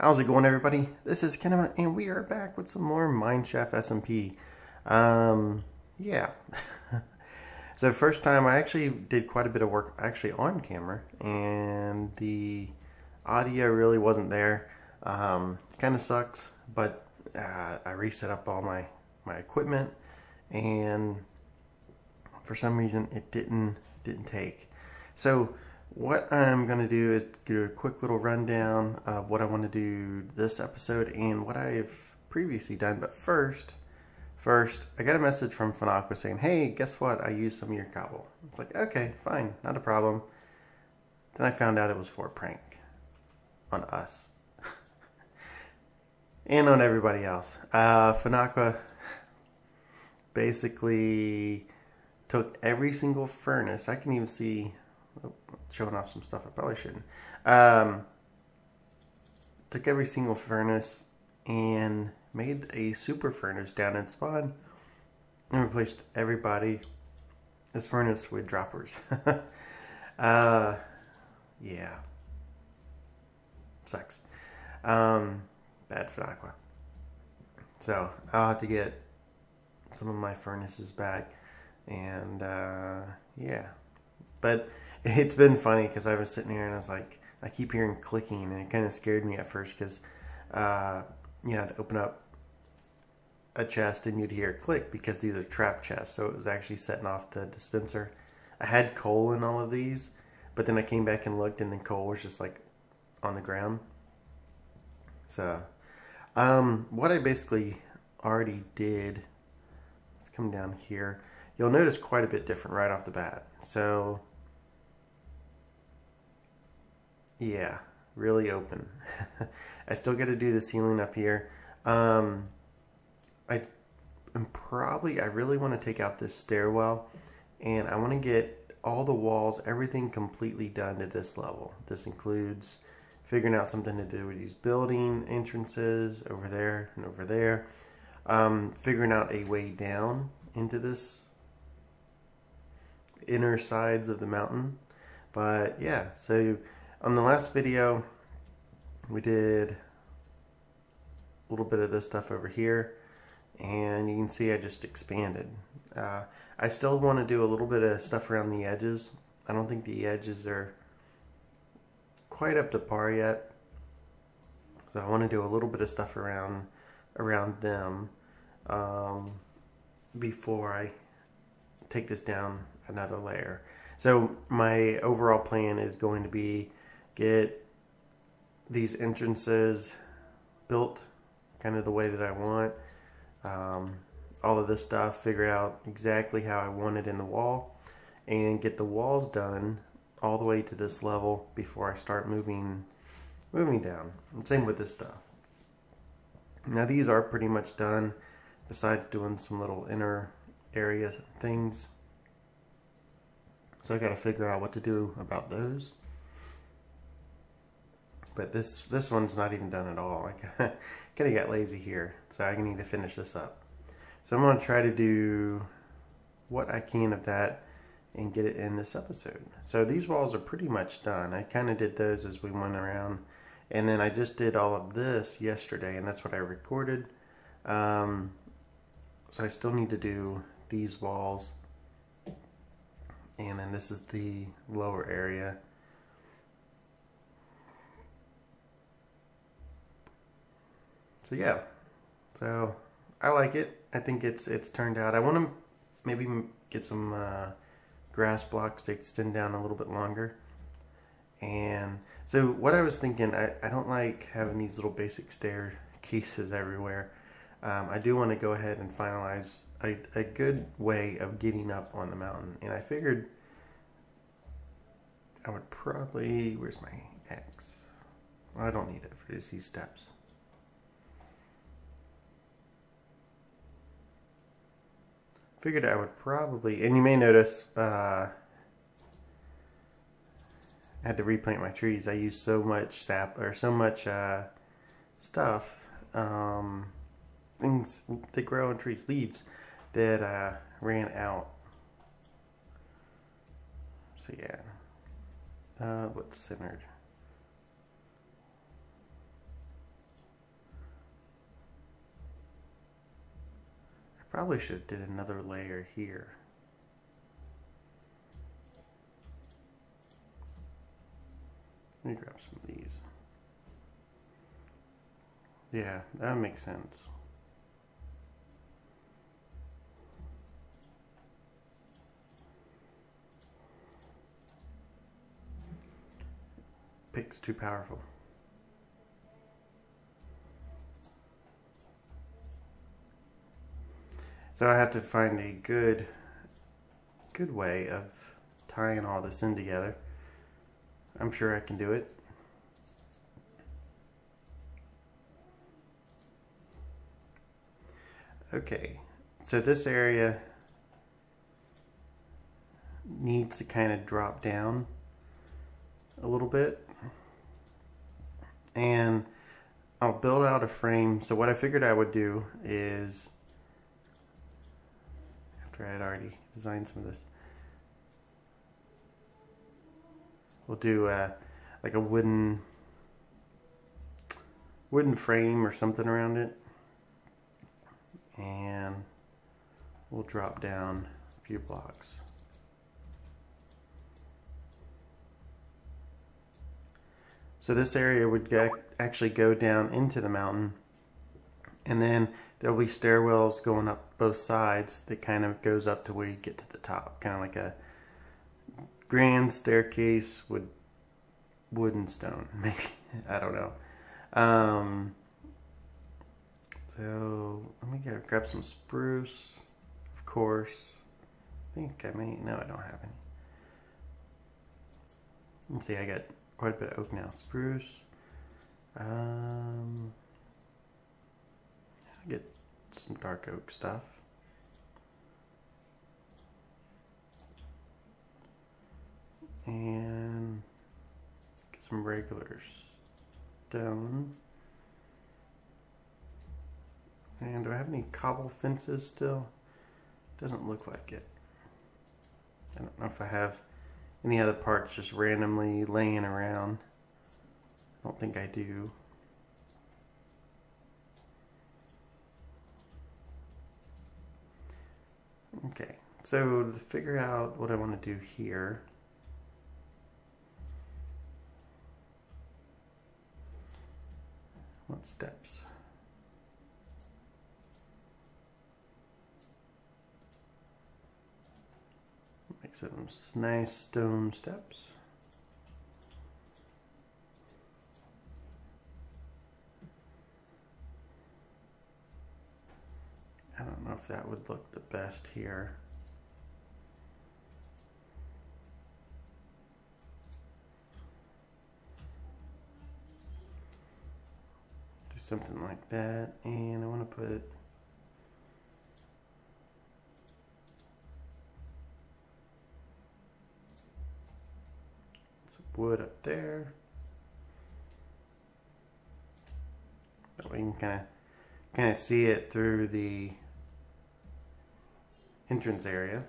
How's it going, everybody? This is Kenema, and we are back with some more Mineshaft SMP. Yeah. So first time, I actually did quite a bit of work actually on camera, and the audio really wasn't there. Kind of sucks, but I reset up all my equipment, and for some reason it didn't take. So what I'm going to do is do a quick little rundown of what I want to do this episode and what I've previously done. But first, I got a message from Fanakwa saying, hey, guess what? I used some of your cobble. It's like, okay, fine, not a problem. Then I found out it was for a prank on us and on everybody else. Fanakwa basically took every single furnace. I can even see... Oh, showing off some stuff I probably shouldn't. Took every single furnace and made a super furnace down in spawn and replaced this furnace with droppers. Yeah, sucks. Bad for Aqua. So I'll have to get some of my furnaces back, and yeah, but it's been funny because I was sitting here and I was like, I keep hearing clicking, and it kind of scared me at first because, I'd open up a chest and you'd hear a click because these are trap chests. So it was actually setting off the dispenser. I had coal in all of these, but then I came back and looked, and then coal was just like on the ground. So, what I basically already did, let's come down here. You'll notice quite a bit different right off the bat. So, yeah, really open. I still got to do the ceiling up here. I really want to take out this stairwell, and I want to get all the walls, everything completely done to this level. This includes figuring out something to do with these building entrances over there and over there. Figuring out a way down into this inner sides of the mountain. But yeah, so on the last video, we did a little bit of this stuff over here, and you can see I just expanded. I still want to do a little bit of stuff around the edges. I don't think the edges are quite up to par yet, so I want to do a little bit of stuff around them before I take this down another layer. So my overall plan is going to be get these entrances built kind of the way that I want. All of this stuff, figure out exactly how I want it in the wall, and get the walls done all the way to this level before I start moving down. And same with this stuff. Now these are pretty much done, besides doing some little inner area things. So I got to figure out what to do about those. But this one's not even done at all. I kind of got lazy here, so I need to finish this up. So I'm going to try to do what I can of that and get it in this episode. So these walls are pretty much done. I kind of did those as we went around, and then I just did all of this yesterday, and that's what I recorded. So I still need to do these walls, and then this is the lower area. So yeah, so I like it. I think it's turned out. I want to maybe get some grass blocks to extend down a little bit longer. And so what I was thinking, I don't like having these little basic staircases everywhere. I do want to go ahead and finalize a good way of getting up on the mountain. And I figured I would probably, where's my X? Well, I don't need it for these steps. Figured I would probably, and you may notice, I had to replant my trees. I used so much sap, or so much stuff, things that grow on trees, leaves, that ran out. So yeah, what's centered? Probably should have did another layer here. Let me grab some of these. Yeah, that makes sense. Pick's too powerful. So I have to find a good way of tying all this in together. I'm sure I can do it. Okay, so this area needs to kind of drop down a little bit, and I'll build out a frame. So what I figured I would do is, after I had already designed some of this, we'll do like a wooden frame or something around it, and we'll drop down a few blocks. So this area would actually go down into the mountain, and then there'll be stairwells going up both sides that kind of goes up to where you get to the top, kind of like a grand staircase with wood and stone, maybe. I don't know. So let me grab some spruce, of course. I think I may, no, I don't have any. Let's see, I got quite a bit of oak now. Spruce. I'll get some dark oak stuff. And get some regular stone. And do I have any cobble fences still? Doesn't look like it. I don't know if I have any other parts just randomly laying around. I don't think I do. Okay, so to figure out what I want to do here, what steps? Make some nice stone steps. I don't know if that would look the best here. Do something like that, and I want to put some wood up there. That way you can kind of see it through the entrance area.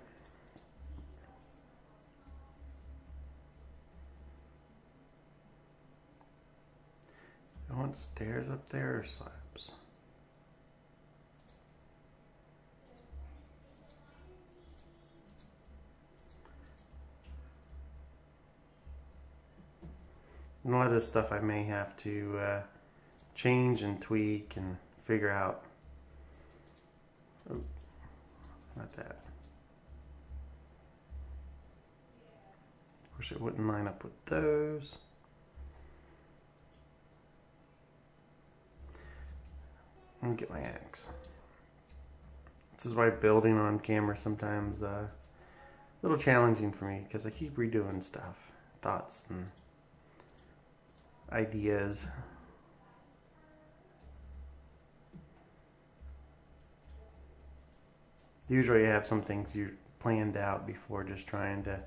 I want stairs up there or slabs? And a lot of this stuff I may have to change and tweak and figure out. Oh, not that. Of course, it wouldn't line up with those. Let me get my axe. This is why building on camera sometimes a little challenging for me, because I keep redoing stuff, thoughts and ideas. Usually you have some things you planned out before just trying to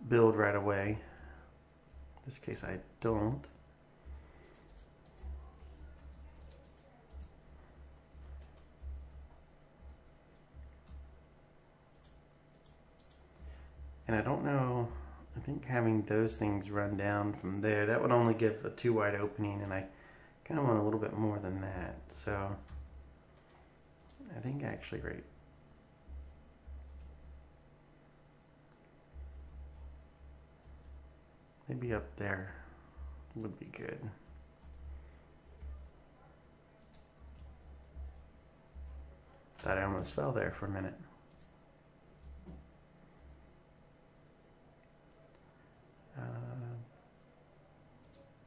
build right away. In this case I don't. And I don't know, I think having those things run down from there, that would only give a too wide opening, and I kind of want a little bit more than that. So I think I actually right. Maybe up there would be good. Thought I almost fell there for a minute.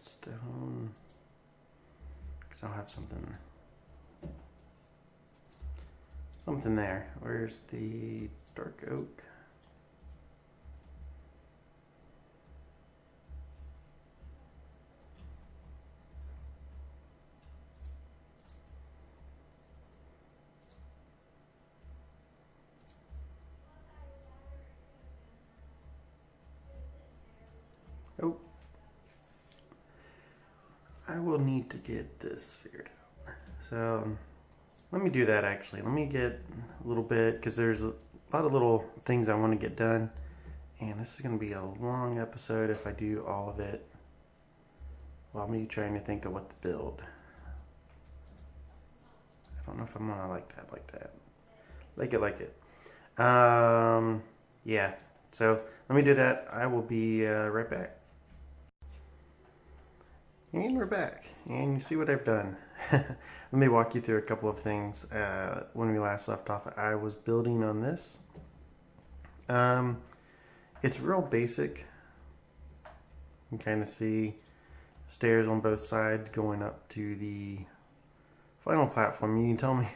Stone. Because I'll have something there. Where's the dark oak? Oh, I will need to get this figured out. So let me do that actually. Let me get a little bit, because there's a lot of little things I want to get done. And this is going to be a long episode if I do all of it while me trying to think of what to build. I don't know if I'm going to like that. Like it. Yeah. So let me do that. I will be right back. And we're back, and you see what I've done. Let me walk you through a couple of things. When we last left off, I was building on this. It's real basic. You can kind of see stairs on both sides going up to the final platform. You can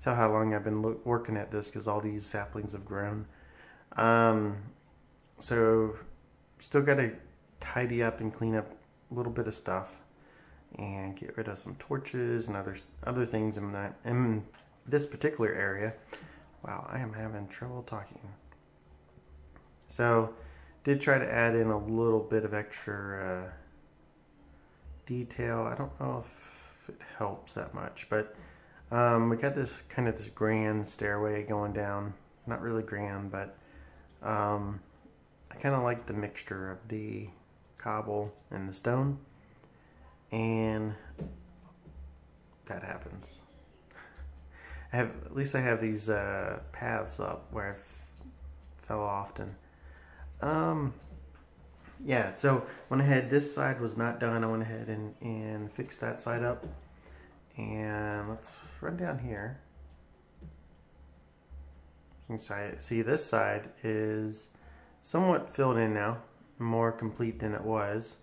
tell how long I've been working at this, because all these saplings have grown. So still got to tidy up and clean up a little bit of stuff and get rid of some torches and other things in this particular area. Wow, I am having trouble talking. So did try to add in a little bit of extra detail. I don't know if it helps that much, but we got this grand stairway going down. Not really grand, but I kind of like the mixture of the cobble and the stone, and that happens. At least I have these paths up where I fell often. Yeah, so went ahead, this side was not done. I went ahead and fixed that side up, and let's run down here. You can see this side is somewhat filled in now, more complete than it was.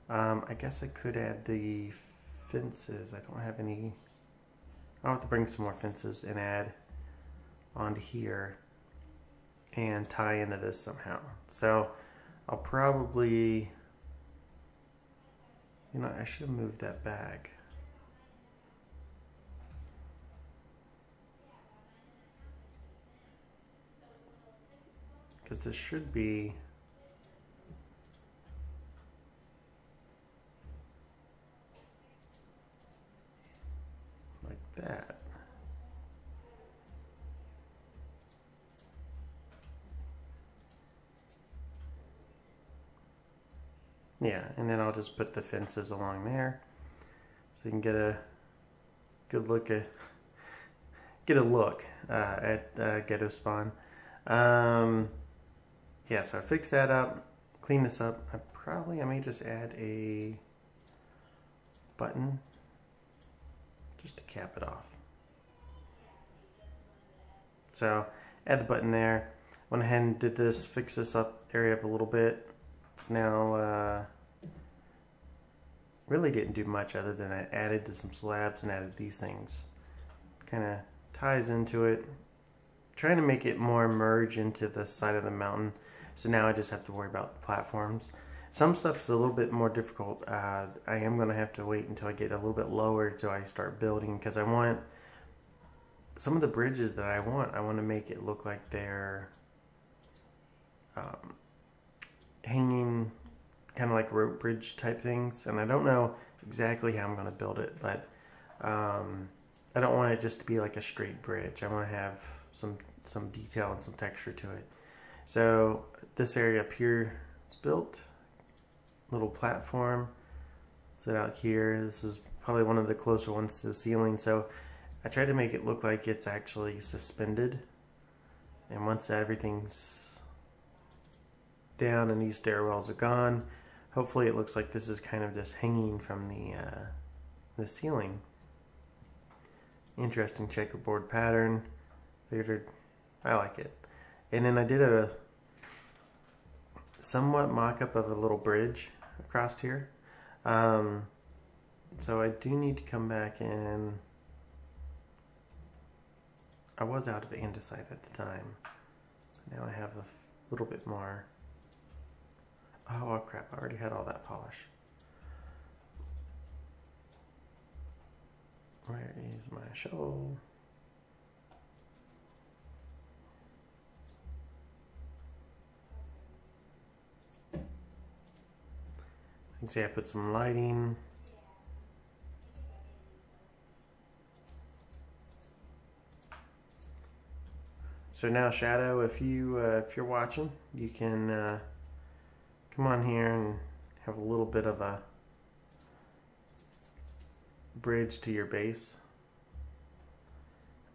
I guess I could add the fences. I don't have any. I'll have to bring some more fences and add onto here and tie into this somehow. So I'll probably, I should have moved that back. Because this should be like that. Yeah, and then I'll just put the fences along there so you can get a good look at Ghetto Spawn. Yeah, so I fixed that up, clean this up. I may just add a button just to cap it off. So add the button there. Went ahead and did this, fix this area up a little bit. So now really didn't do much other than I added to some slabs and added these things. Kind of ties into it. Trying to make it more merge into the side of the mountain. So now I just have to worry about the platforms. Some stuff's a little bit more difficult. I am going to have to wait until I get a little bit lower until I start building, because I want some of the bridges that I want to make it look like they're hanging, kind of like rope bridge type things. And I don't know exactly how I'm going to build it, but I don't want it just to be like a straight bridge. I want to have some detail and some texture to it. So this area up here is built. Little platform set out here. This is probably one of the closer ones to the ceiling. So I tried to make it look like it's actually suspended, and once everything's down and these stairwells are gone, hopefully it looks like this is kind of just hanging from the ceiling. Interesting checkerboard pattern. Figured I like it. And then I did a somewhat mock-up of a little bridge across here. So I do need to come back and I was out of andesite at the time. Now I have a little bit more. Oh crap, I already had all that polish. Where is my shovel? You can see I put some lighting. So now, Shadow, if you're watching, you can come on here and have a little bit of a bridge to your base.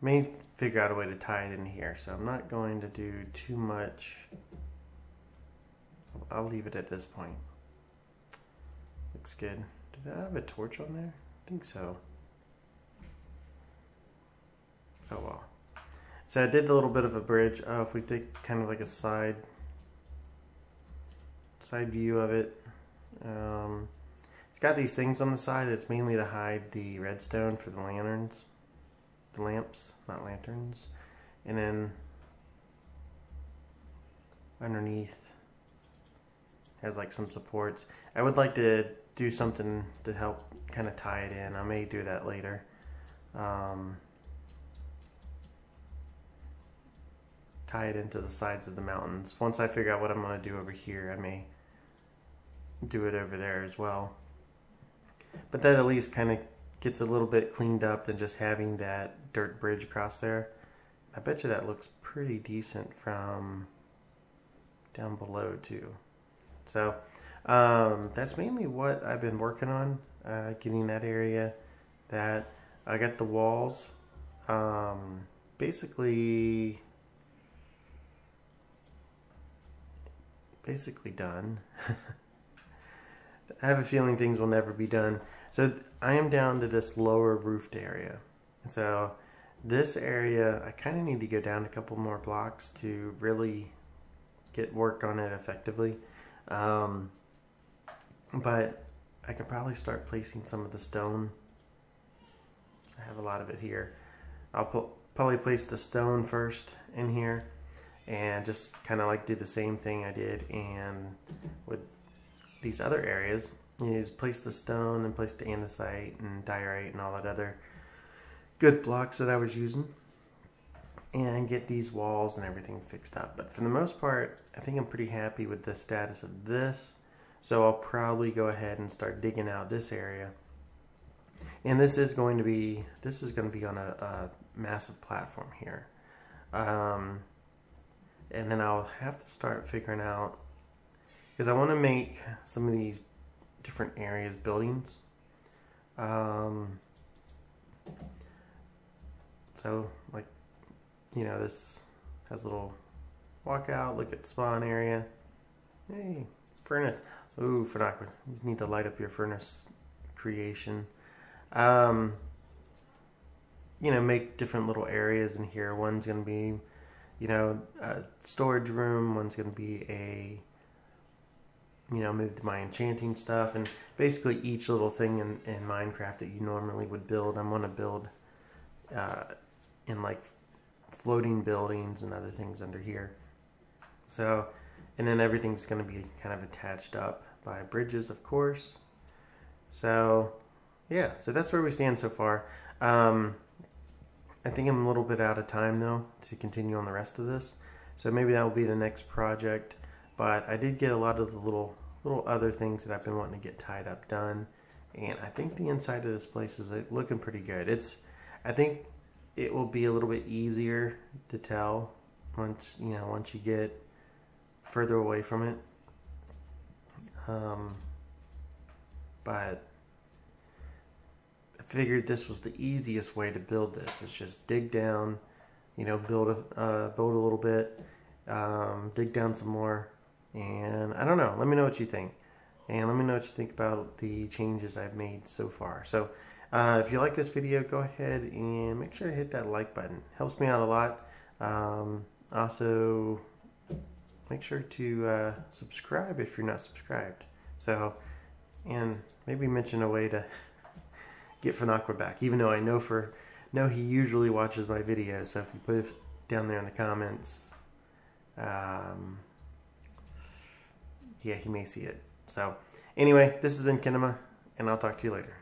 May figure out a way to tie it in here, so I'm not going to do too much. I'll leave it at this point. Looks good. Did I have a torch on there? I think so. Oh well. So I did a little bit of a bridge. Oh, if we take kind of like a side view of it. It's got these things on the side. It's mainly to hide the redstone for the lanterns. The lamps, not lanterns. And then underneath has like some supports. I would like to do something to help kind of tie it in. I may do that later. Tie it into the sides of the mountains. Once I figure out what I'm going to do over here, I may do it over there as well. But that at least kind of gets a little bit cleaned up than just having that dirt bridge across there. I bet you that looks pretty decent from down below too. So that's mainly what I've been working on, getting that area. That I got the walls basically done. I have a feeling things will never be done. So I am down to this lower roofed area. So this area, I kind of need to go down a couple more blocks to really get work on it effectively. But I could probably start placing some of the stone. So I have a lot of it here. I'll probably place the stone first in here and just kind of like do the same thing I did and with these other areas is place the stone and place the andesite and diorite and all that other good blocks that I was using and get these walls and everything fixed up. But for the most part, I think I'm pretty happy with the status of this. So I'll probably go ahead and start digging out this area. And this is going to be on a massive platform here. And then I'll have to start figuring out, because I want to make some of these different areas buildings. So like, you know, this has a little walkout, look at spawn area. Hey, furnace. Ooh, Fanaka, you need to light up your furnace creation. You know, make different little areas in here. One's going to be, you know, a storage room. One's going to be a, you know, move my enchanting stuff. And basically each little thing in Minecraft that you normally would build, I'm going to build in like floating buildings and other things under here. So, and then everything's going to be kind of attached up by bridges, of course. So, yeah, so that's where we stand so far. I think I'm a little bit out of time though to continue on the rest of this. So maybe that will be the next project. But I did get a lot of the little other things that I've been wanting to get tied up done. And I think the inside of this place is looking pretty good. I think it will be a little bit easier to tell once you get further away from it. But figured this was the easiest way to build this. It's just dig down, you know, build a little bit, dig down some more, and I don't know. Let me know what you think, and let me know what you think about the changes I've made so far. So if you like this video, go ahead and make sure to hit that like button. Helps me out a lot. Also, make sure to subscribe if you're not subscribed. So, and maybe mention a way to get Fanakwa back, even though I know he usually watches my videos. So if you put it down there in the comments, yeah, he may see it. So anyway, this has been Kinema, and I'll talk to you later.